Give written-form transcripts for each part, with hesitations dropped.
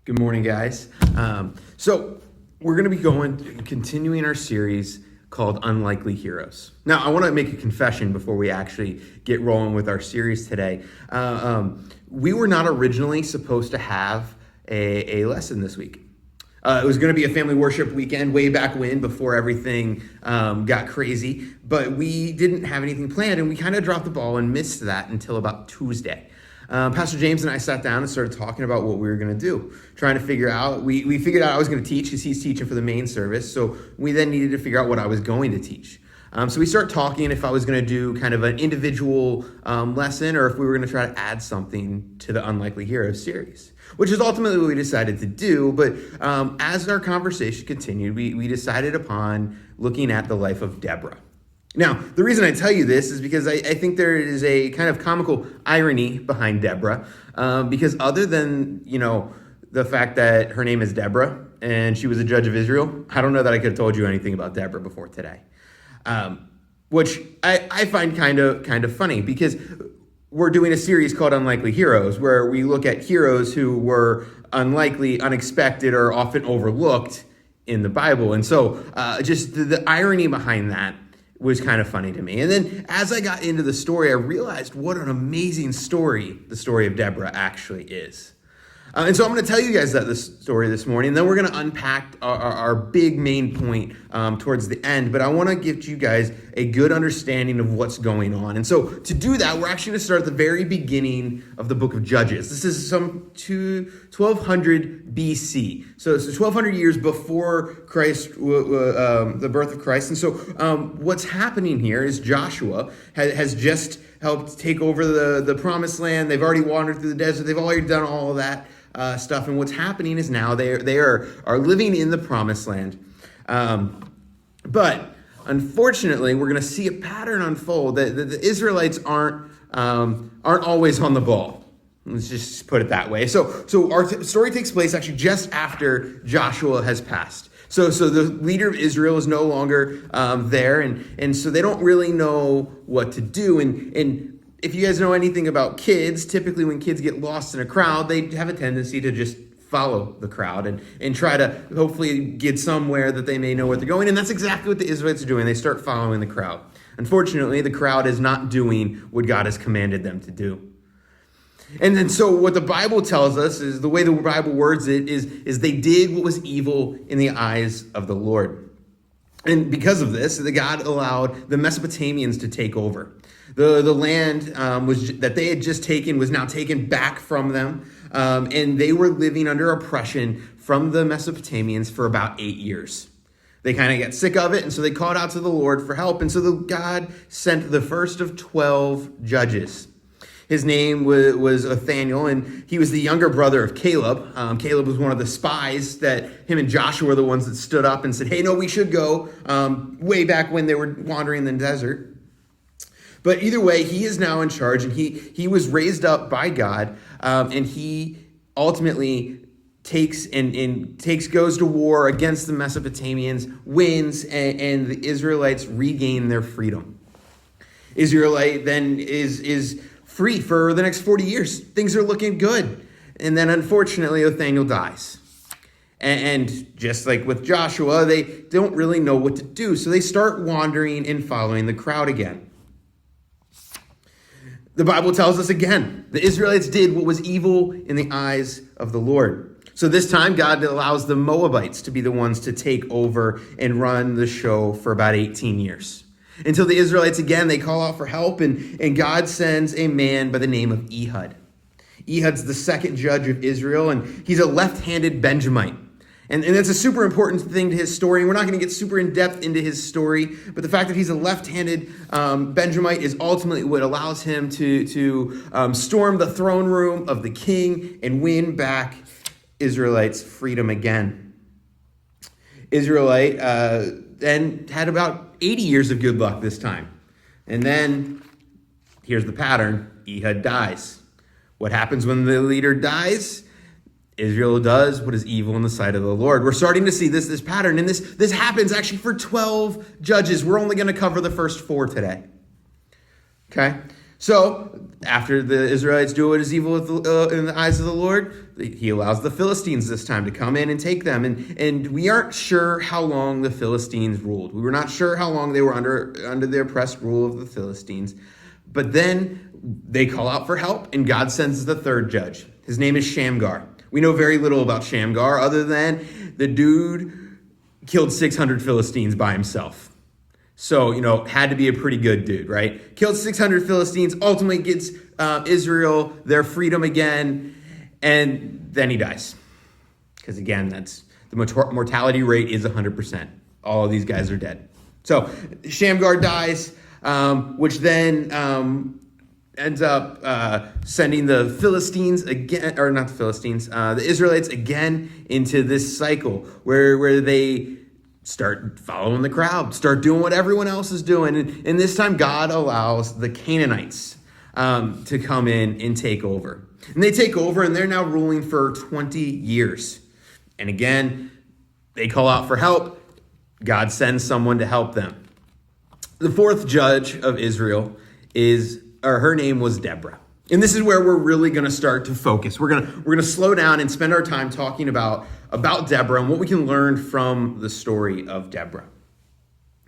Good morning, guys. So we're going to be continuing our series called Unlikely Heroes. Now, I want to make a confession before we actually get rolling with our series today. We were not originally supposed to have a lesson this week. It was going to be a family worship weekend way back when, before everything got crazy, but we didn't have anything planned, and we kind of dropped the ball and missed that until about Tuesday. Pastor James and I sat down and started talking about what we were going to do, trying to figure out, we figured out I was going to teach because he's teaching for the main service, so we then needed to figure out what I was going to teach. So we started talking if I was going to do kind of an individual lesson or if we were going to try to add something to the Unlikely Heroes series, which is ultimately what we decided to do. But as our conversation continued, we decided upon looking at the life of Deborah. Now, the reason I tell you this is because I think there is a kind of comical irony behind Deborah, because other than, the fact that her name is Deborah and she was a judge of Israel, I don't know that I could have told you anything about Deborah before today, which I find kind of funny, because we're doing a series called Unlikely Heroes, where we look at heroes who were unlikely, unexpected, or often overlooked in the Bible. And so just the irony behind that was kind of funny to me. And then as I got into the story, I realized what an amazing story the story of Deborah actually is. And so I'm going to tell you guys this story this morning, and then we're going to unpack our big main point towards the end. But I want to give you guys a good understanding of what's going on. And so to do that, we're actually going to start at the very beginning of the book of Judges. This is some 1200 BC. So it's 1200 years before Christ, the birth of Christ. And so what's happening here is Joshua has just helped take over the promised land. They've already wandered through the desert. They've already done all of that stuff. And what's happening is now they are living in the promised land. But unfortunately, we're going to see a pattern unfold that the Israelites aren't always on the ball. Let's just put it that way. So our story takes place actually just after Joshua has passed. So the leader of Israel is no longer there, and so they don't really know what to do. And if you guys know anything about kids, typically when kids get lost in a crowd, they have a tendency to just follow the crowd and try to hopefully get somewhere that they may know where they're going. And that's exactly what the Israelites are doing. They start following the crowd. Unfortunately, the crowd is not doing what God has commanded them to do. And then so what the Bible tells us is, the way the Bible words it is they did what was evil in the eyes of the Lord. And because of this, God allowed the Mesopotamians to take over. The land that they had just taken was now taken back from them. And they were living under oppression from the Mesopotamians for about 8 years. They kind of got sick of it, and so they called out to the Lord for help. And so God sent the first of 12 judges. His name was Othniel, and he was the younger brother of Caleb. Caleb was one of the spies that him and Joshua were the ones that stood up and said, hey, no, we should go, way back when they were wandering in the desert. But either way, he is now in charge, and he was raised up by God, and he ultimately goes to war against the Mesopotamians, wins, and the Israelites regain their freedom. Israelite then is free for the next 40 years. Things are looking good. And then unfortunately, Othniel dies. And just like with Joshua, they don't really know what to do. So they start wandering and following the crowd again. The Bible tells us again, the Israelites did what was evil in the eyes of the Lord. So this time, God allows the Moabites to be the ones to take over and run the show for about 18 years. Until the Israelites, again, they call out for help, and God sends a man by the name of Ehud. Ehud's the second judge of Israel, and he's a left-handed Benjamite. And that's a super important thing to his story. And we're not going to get super in-depth into his story, but the fact that he's a left-handed Benjamite is ultimately what allows him to storm the throne room of the king and win back Israelites' freedom again. Israelite then had about 80 years of good luck this time. And then, here's the pattern, Ehud dies. What happens when the leader dies? Israel does what is evil in the sight of the Lord. We're starting to see this pattern, and this happens actually for 12 judges. We're only going to cover the first 4 today. Okay? So after the Israelites do what is evil in the eyes of the Lord, he allows the Philistines this time to come in and take them. And we aren't sure how long the Philistines ruled. We were not sure how long they were under the oppressed rule of the Philistines. But then they call out for help, and God sends the third judge. His name is Shamgar. We know very little about Shamgar other than the dude killed 600 Philistines by himself. So, had to be a pretty good dude, right? Killed 600 Philistines, ultimately gets Israel their freedom again, and then he dies. Because again, that's the mortality rate is 100%. All of these guys are dead. So Shamgar dies, which then ends up sending the Philistines again, or not the Philistines, the Israelites again into this cycle where they start following the crowd, start doing what everyone else is doing. And this time God allows the Canaanites to come in and take over. And they take over, and they're now ruling for 20 years. And again, they call out for help. God sends someone to help them. The fourth judge of Israel her name was Deborah. And this is where we're really going to start to focus. We're going to slow down and spend our time talking about Deborah and what we can learn from the story of Deborah.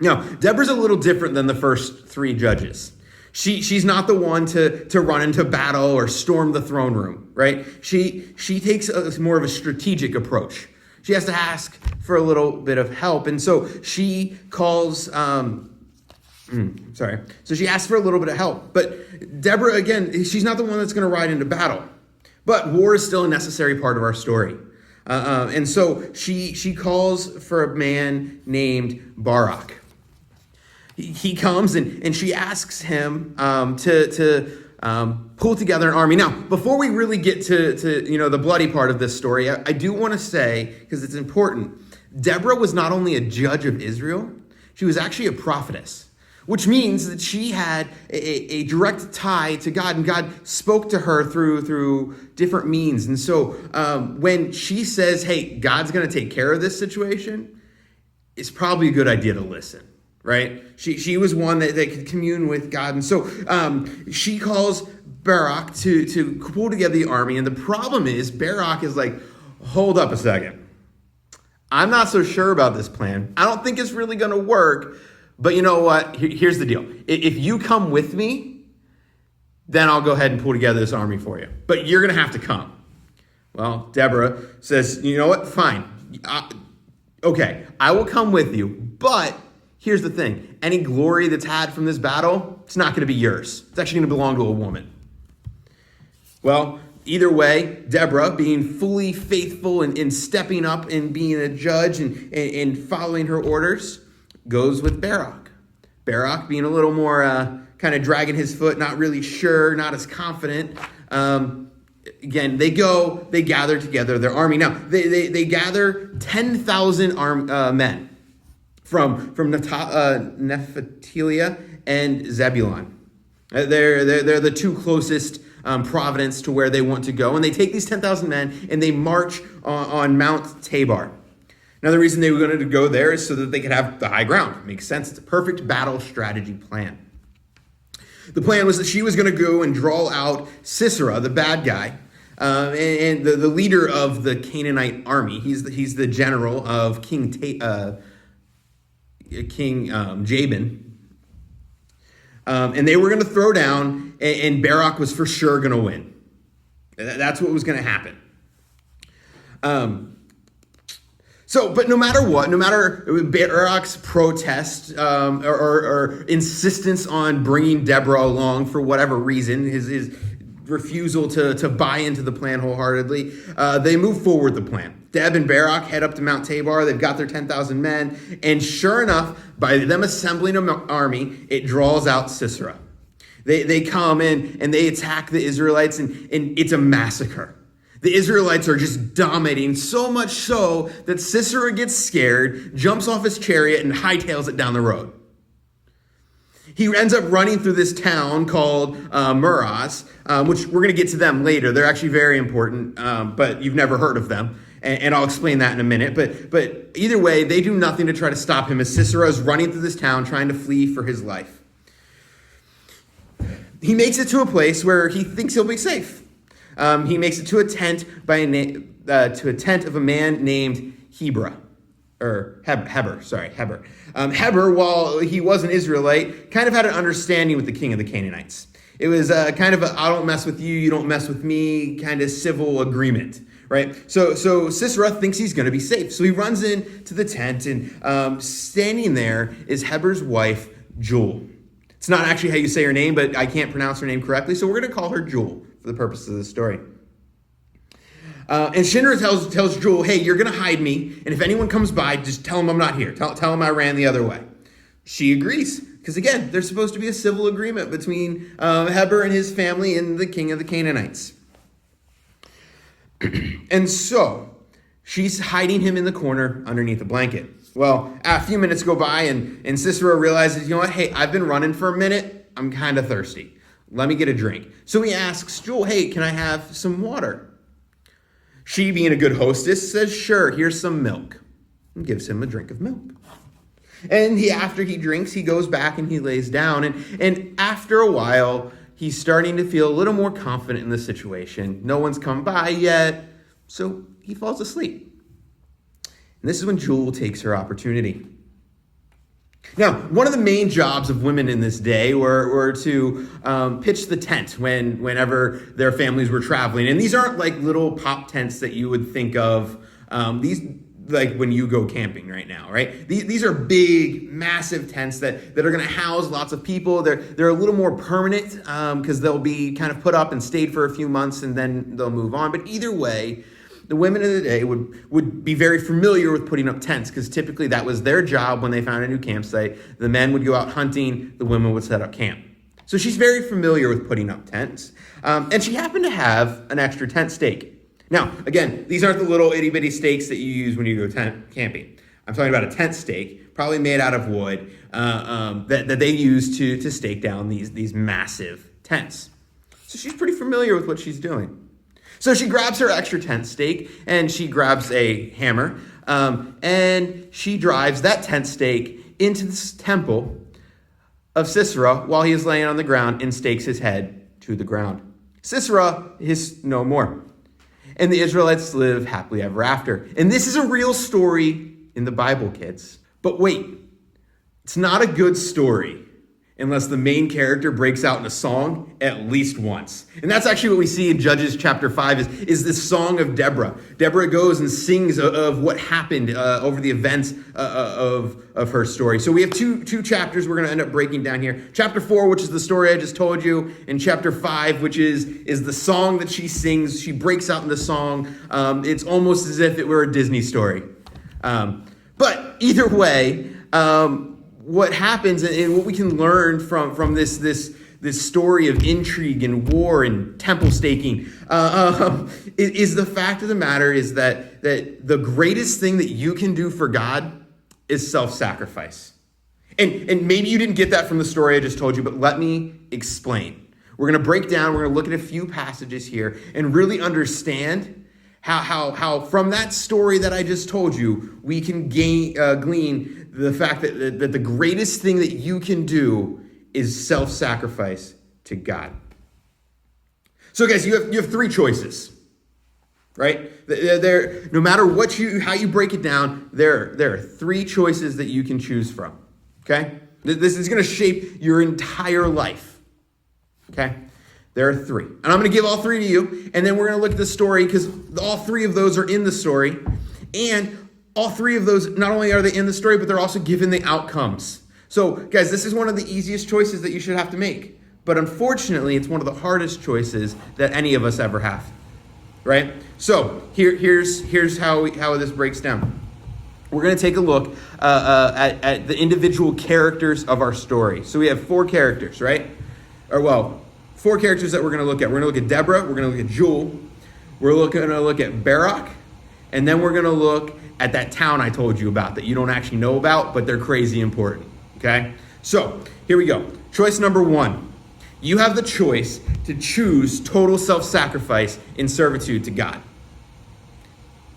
Now, Deborah's a little different than the first three judges. She's not the one to run into battle or storm the throne room, right? She takes more of a strategic approach. She has to ask for a little bit of help. And so she calls... So she asks for a little bit of help. But Deborah, again, she's not the one that's going to ride into battle. But war is still a necessary part of our story. And so she calls for a man named Barak. He comes and she asks him to pull together an army. Now, before we really get to the bloody part of this story, I do want to say, because it's important, Deborah was not only a judge of Israel, she was actually a prophetess. Which means that she had a direct tie to God, and God spoke to her through different means. And so when she says, hey, God's going to take care of this situation, it's probably a good idea to listen, right? She was one that could commune with God. And so she calls Barak to pull together the army. And the problem is Barak is like, hold up a second. I'm not so sure about this plan. I don't think it's really going to work. But you know what? Here's the deal. If you come with me, then I'll go ahead and pull together this army for you. But you're going to have to come. Well, Deborah says, you know what? Fine. Okay, I will come with you. But here's the thing. Any glory that's had from this battle, it's not going to be yours. It's actually going to belong to a woman. Well, either way, Deborah, being fully faithful and stepping up and being a judge and following her orders, goes with Barak. Barak being a little more kind of dragging his foot, not really sure, not as confident. Again, they gather together their army. Now, they gather 10,000 men from Nephtali and Zebulun. They're the two closest province to where they want to go. And they take these 10,000 men and they march on Mount Tabor. Now, the reason they were going to go there is so that they could have the high ground. It makes sense. It's a perfect battle strategy plan. The plan was that she was going to go and draw out Sisera, the bad guy, and the leader of the Canaanite army. He's the general of King Jabin. And they were going to throw down, and Barak was for sure going to win. That's what was going to happen. But no matter what, no matter Barak's protest or insistence on bringing Deborah along for whatever reason, his refusal to buy into the plan wholeheartedly, they move forward the plan. Deb and Barak head up to Mount Tabor. They've got their 10,000 men. And sure enough, by them assembling an army, it draws out Sisera. They come in and they attack the Israelites, and it's a massacre. The Israelites are just dominating, so much so that Sisera gets scared, jumps off his chariot, and hightails it down the road. He ends up running through this town called Muraz, which we're going to get to them later. They're actually very important, but you've never heard of them. And I'll explain that in a minute. But either way, they do nothing to try to stop him as Sisera is running through this town trying to flee for his life. he makes it to a place where he thinks he'll be safe. He makes it to a tent of a man named Heber. Heber, while he was an Israelite, kind of had an understanding with the king of the Canaanites. It was kind of a I don't mess with you, you don't mess with me kind of civil agreement, right? So Sisera thinks he's going to be safe. So he runs into the tent, and standing there is Heber's wife, Jewel. It's not actually how you say her name, but I can't pronounce her name correctly, so we're going to call her Jewel for the purpose of this story. And Shinra tells Jewel, hey, you're going to hide me, and if anyone comes by, just tell them I'm not here. Tell them I ran the other way. She agrees, because again, there's supposed to be a civil agreement between Heber and his family and the king of the Canaanites. And so, she's hiding him in the corner underneath a blanket. Well, a few minutes go by, and Sisera realizes, you know what, hey, I've been running for a minute. I'm kind of thirsty. Let me get a drink. So he asks Jewel, hey, can I have some water? She, being a good hostess, says, sure, here's some milk, and gives him a drink of milk. And after he drinks, he goes back and he lays down. And after a while, he's starting to feel a little more confident in the situation. No one's come by yet, so he falls asleep. And this is when Jewel takes her opportunity. Now, one of the main jobs of women in this day were to pitch the tent whenever their families were traveling. And these aren't like little pop tents that you would think of. These like when you go camping right now, right? These are big, massive tents that are going to house lots of people. They're a little more permanent because they'll be kind of put up and stayed for a few months and then they'll move on. But either way, the women of the day would be very familiar with putting up tents because typically that was their job when they found a new campsite. The men would go out hunting, the women would set up camp. So she's very familiar with putting up tents. And she happened to have an extra tent stake. Now, again, these aren't the little itty-bitty stakes that you use when you go tent camping. I'm talking about a tent stake, probably made out of wood, that they use to stake down these massive tents. So she's pretty familiar with what she's doing. So she grabs her extra tent stake, and she grabs a hammer, and she drives that tent stake into this temple of Sisera while he is laying on the ground and stakes his head to the ground. Sisera is no more. And the Israelites live happily ever after. And this is a real story in the Bible, kids. But wait, it's not a good story unless the main character breaks out in a song at least once. And that's actually what we see in Judges chapter 5 is this song of Deborah. Deborah goes and sings of what happened over the events of her story. So we have two chapters we're going to end up breaking down here. Chapter 4, which is the story I just told you, and chapter 5, which is the song that she sings. She breaks out in the song. It's almost as if it were a Disney story. But either way, what happens and what we can learn from this story of intrigue and war and temple staking is the fact of the matter is that the greatest thing that you can do for God is self-sacrifice. And maybe you didn't get that from the story I just told you, but let me explain. We're going to break down, we're going to look at a few passages here and really understand how from that story that I just told you, we can glean the fact that the greatest thing that you can do is self-sacrifice to God. So guys, you have three choices, right? No matter how you break it down, there are three choices that you can choose from, okay? This is going to shape your entire life, okay? There are three. And I'm going to give all three to you, and then we're going to look at the story because all three of those are in the story. And all three of those, not only are they in the story, but they're also given the outcomes. So, guys, this is one of the easiest choices that you should have to make. But unfortunately, it's one of the hardest choices that any of us ever have, right? So, here's how this breaks down. We're going to take a look at the individual characters of our story. So we have four characters, right? Four characters that we're going to look at. We're going to look at Deborah. We're going to look at Jewel. We're going to look at Barak. And then we're going to look at that town I told you about that you don't actually know about, but they're crazy important, okay? So here we go. Choice number one. You have the choice to choose total self-sacrifice in servitude to God.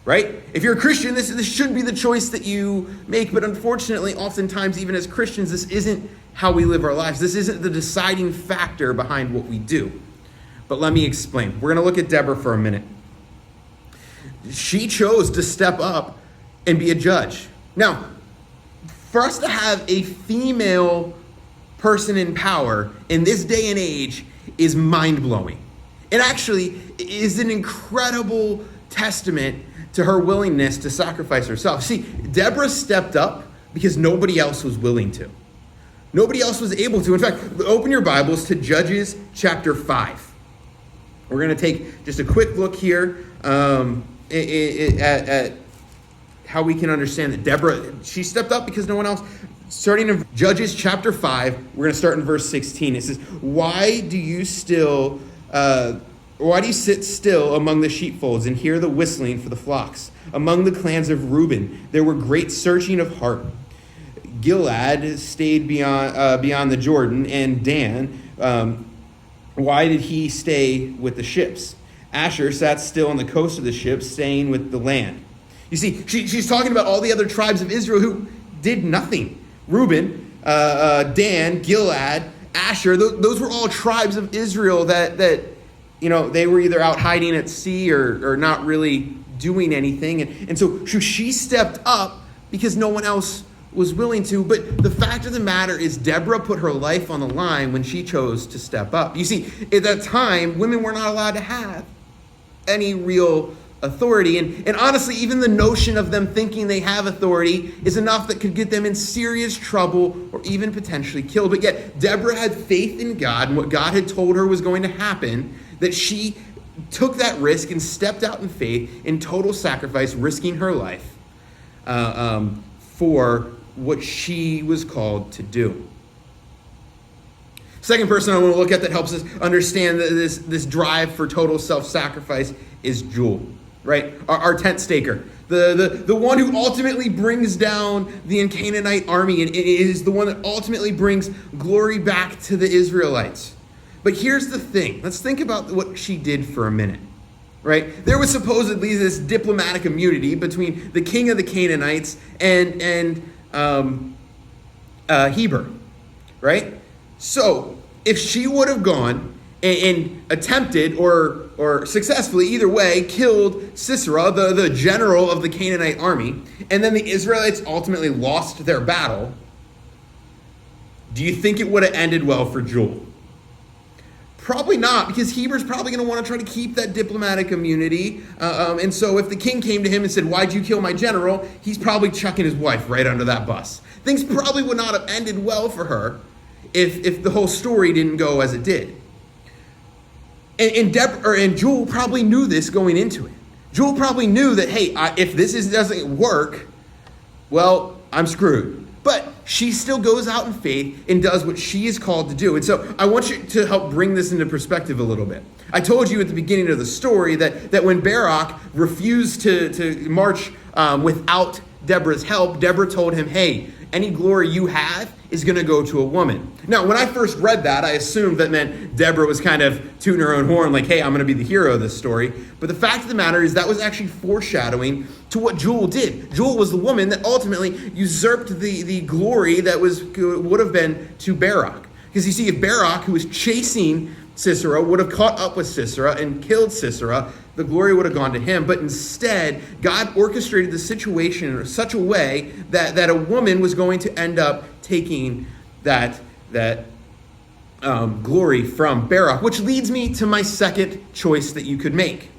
right? If you're a Christian, this should be the choice that you make. But unfortunately, oftentimes, even as Christians, this isn't how we live our lives. This isn't the deciding factor behind what we do. But let me explain. We're going to look at Deborah for a minute. She chose to step up and be a judge. Now, for us to have a female person in power in this day and age is mind-blowing. It actually is an incredible testament to her willingness to sacrifice herself. See, Deborah stepped up because nobody else was willing to. Nobody else was able to. In fact, open your Bibles to Judges chapter 5. We're going to take just a quick look here at how we can understand that Deborah, she stepped up because no one else. Starting in Judges chapter 5, we're going to start in verse 16. It says, why do you sit still among the sheepfolds and hear the whistling for the flocks? Among the clans of Reuben, there were great searching of heart. Gilead stayed beyond the Jordan, and Dan, why did he stay with the ships? Asher sat still on the coast of the ships, staying with the land. You see, she's talking about all the other tribes of Israel who did nothing. Reuben, Dan, Gilead, Asher, those were all tribes of Israel that they were either out hiding at sea or not really doing anything. And so she stepped up because no one else was willing to. But the fact of the matter is Deborah put her life on the line when she chose to step up. You see, at that time, women were not allowed to have any real authority. And honestly, even the notion of them thinking they have authority is enough that could get them in serious trouble or even potentially killed. But yet, Deborah had faith in God and what God had told her was going to happen, that she took that risk and stepped out in faith in total sacrifice, risking her life for what she was called to do. Second person I want to look at that helps us understand this drive for total self-sacrifice is Jewel, right? Our tent staker. The one who ultimately brings down the Canaanite army and is the one that ultimately brings glory back to the Israelites. But here's the thing. Let's think about what she did for a minute, right? There was supposedly this diplomatic immunity between the king of the Canaanites and Heber, right? So if she would have gone and attempted or successfully, either way, killed Sisera, the general of the Canaanite army, and then the Israelites ultimately lost their battle, do you think it would have ended well for Jewel? Probably not, because Heber's probably going to want to try to keep that diplomatic immunity. And so if the king came to him and said, why'd you kill my general? He's probably chucking his wife right under that bus. Things probably would not have ended well for her if the whole story didn't go as it did. And Jewel probably knew this going into it. Jewel probably knew that, hey, if this doesn't work, well, I'm screwed. But she still goes out in faith and does what she is called to do. And so I want you to help bring this into perspective a little bit. I told you at the beginning of the story that when Barak refused to march without Deborah's help, Deborah told him, hey, any glory you have is going to go to a woman. Now, when I first read that, I assumed that meant Deborah was kind of tooting her own horn, like, hey, I'm going to be the hero of this story. But the fact of the matter is that was actually foreshadowing to what Jewel did. Jewel was the woman that ultimately usurped the glory that would have been to Barak. Because you see, if Barak, who was chasing Sisera, would have caught up with Sisera and killed Sisera, the glory would have gone to him. But instead, God orchestrated the situation in such a way that a woman was going to end up taking that glory from Barak, which leads me to my second choice that you could make.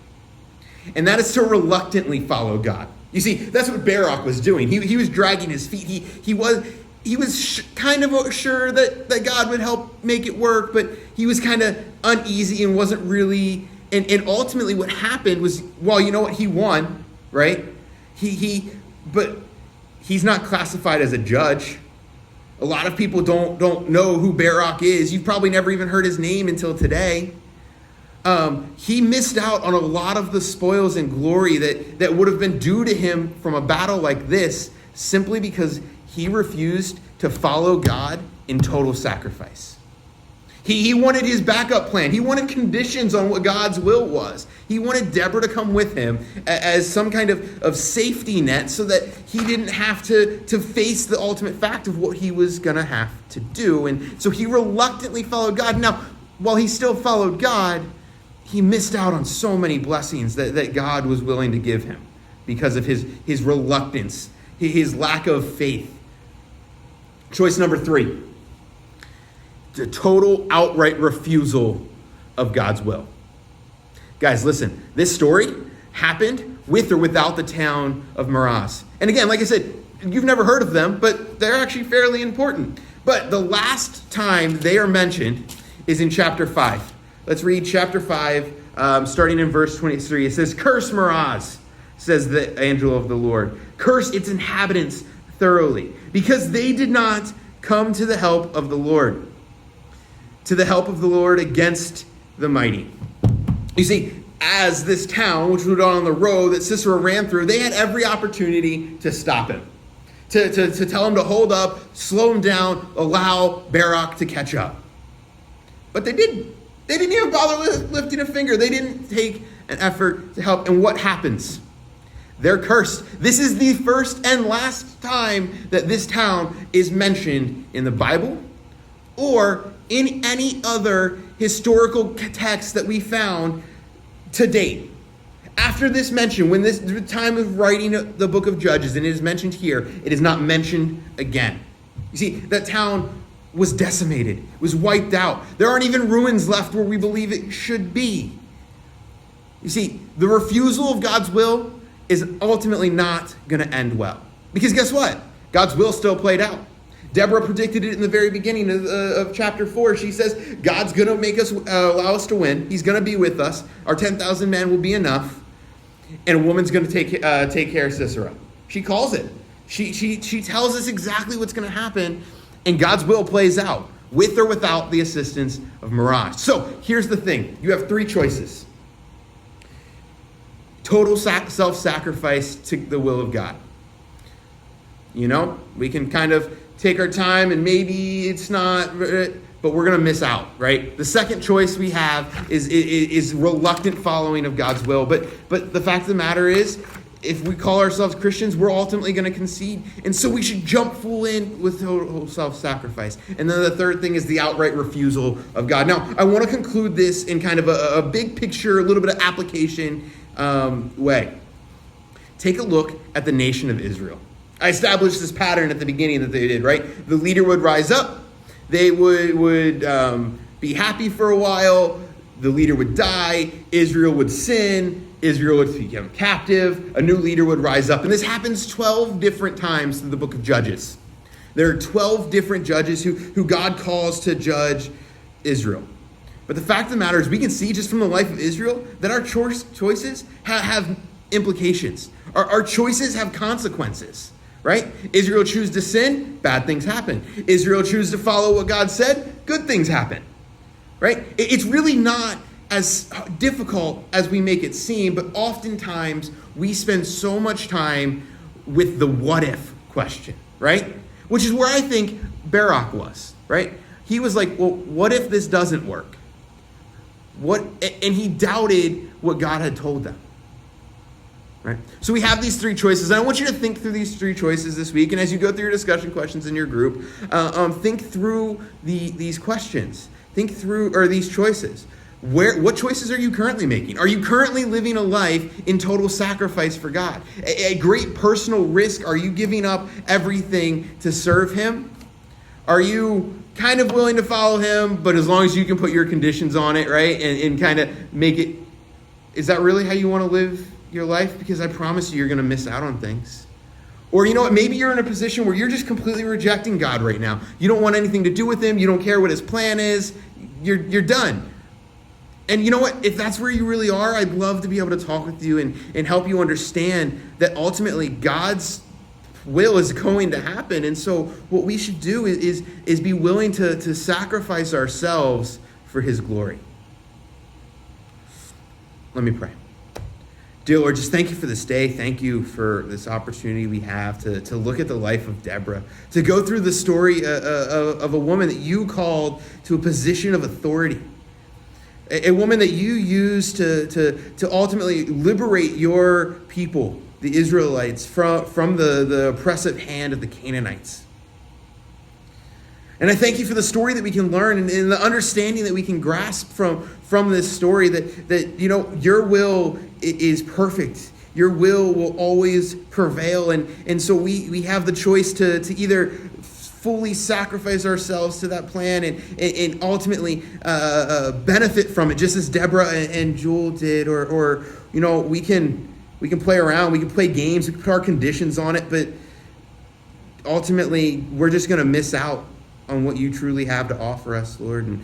And that is to reluctantly follow God. You see, that's what Barak was doing. He was dragging his feet. He was kind of sure that God would help make it work, but he was kind of uneasy and wasn't really. And ultimately, what happened was, well, you know what? He won, right? But he's not classified as a judge. A lot of people don't know who Barak is. You've probably never even heard his name until today. He missed out on a lot of the spoils and glory that would have been due to him from a battle like this, simply because he refused to follow God in total sacrifice. He wanted his backup plan. He wanted conditions on what God's will was. He wanted Deborah to come with him as some kind of safety net so that he didn't have to face the ultimate fact of what he was going to have to do. And so he reluctantly followed God. Now, while he still followed God, he missed out on so many blessings that God was willing to give him because of his reluctance, his lack of faith. Choice number 3. The total outright refusal of God's will. Guys, listen, this story happened with or without the town of Meroz. And again, like I said, you've never heard of them, but they're actually fairly important. But the last time they are mentioned is in chapter 5. Let's read chapter 5, starting in verse 23. It says, "Curse Meroz," says the angel of the Lord. "Curse its inhabitants thoroughly, because they did not come to the help of the Lord. To the help of the Lord against the mighty." You see, as this town, which was on the road that Sisera ran through, they had every opportunity to stop him, to tell him to hold up, slow him down, allow Barak to catch up. But they didn't. They didn't even bother lifting a finger. They didn't take an effort to help. And what happens? They're cursed. This is the first and last time that this town is mentioned in the Bible or in any other historical text that we found to date. After this mention, when this the time of writing the book of Judges, and it is mentioned here, it is not mentioned again. You see, that town was decimated, was wiped out. There aren't even ruins left where we believe it should be. You see, the refusal of God's will is ultimately not going to end well. Because guess what? God's will still played out. Deborah predicted it in the very beginning of chapter 4. She says, God's going to make us, allow us to win. He's going to be with us. Our 10,000 men will be enough. And a woman's going to take care of Sisera. She calls it. She tells us exactly what's going to happen. And God's will plays out with or without the assistance of Meroz. So here's the thing. You have 3 choices. Total self-sacrifice to the will of God. You know, we can kind of take our time and maybe it's not, but we're going to miss out, right? The second choice we have is reluctant following of God's will. But the fact of the matter is, if we call ourselves Christians, we're ultimately going to concede. And so we should jump full in with total self-sacrifice. And then the third thing is the outright refusal of God. Now, I want to conclude this in kind of a big picture, a little bit of application way. Take a look at the nation of Israel. I established this pattern at the beginning that they did, right? The leader would rise up. They would be happy for a while. The leader would die. Israel would sin. Israel would become captive. A new leader would rise up. And this happens 12 different times in the book of Judges. There are 12 different judges who God calls to judge Israel. But the fact of the matter is, we can see just from the life of Israel that our choices have implications. Our choices have consequences, right? Israel chooses to sin, bad things happen. Israel chooses to follow what God said, good things happen, right? It's really not as difficult as we make it seem, but oftentimes we spend so much time with the what if question, right? Which is where I think Barak was, right? He was like, well, what if this doesn't work? And he doubted what God had told them, right? So we have these 3 choices, and I want you to think through these 3 choices this week, and as you go through your discussion questions in your group, think through these questions. Think through these choices. What choices are you currently making? Are you currently living a life in total sacrifice for God? A great personal risk? Are you giving up everything to serve him? Are you kind of willing to follow him, but as long as you can put your conditions on it, right? And kind of make it, is that really how you want to live your life? Because I promise you're going to miss out on things. Or you know what, maybe you're in a position where you're just completely rejecting God right now. You don't want anything to do with him. You don't care what his plan is. You're done. And you know what? If that's where you really are, I'd love to be able to talk with you and help you understand that ultimately God's will is going to happen. And so what we should do is be willing to sacrifice ourselves for his glory. Let me pray. Dear Lord, just thank you for this day. Thank you for this opportunity we have to look at the life of Deborah, to go through the story of a woman that you called to a position of authority, a woman that you used to ultimately liberate your people, the Israelites, from the oppressive hand of the Canaanites. And I thank you for the story that we can learn and the understanding that we can grasp from this story that your will is perfect. Your will always prevail. And so we have the choice to either fully sacrifice ourselves to that plan and ultimately benefit from it, just as Deborah and Jewel did, or we can play around, we can play games, we can put our conditions on it, but ultimately we're just going to miss out on what you truly have to offer us, Lord. And,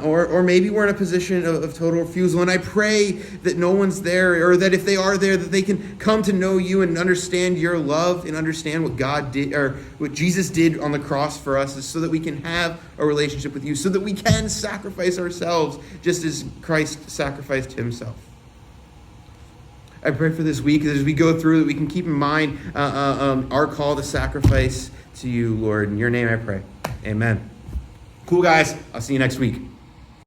or maybe we're in a position of total refusal. And I pray that no one's there, or that if they are there, that they can come to know you and understand your love and understand what God did, or what Jesus did on the cross for us, so that we can have a relationship with you, so that we can sacrifice ourselves just as Christ sacrificed himself. I pray for this week as we go through that we can keep in mind our call to sacrifice to you, Lord. In your name I pray. Amen. Cool, guys. I'll see you next week.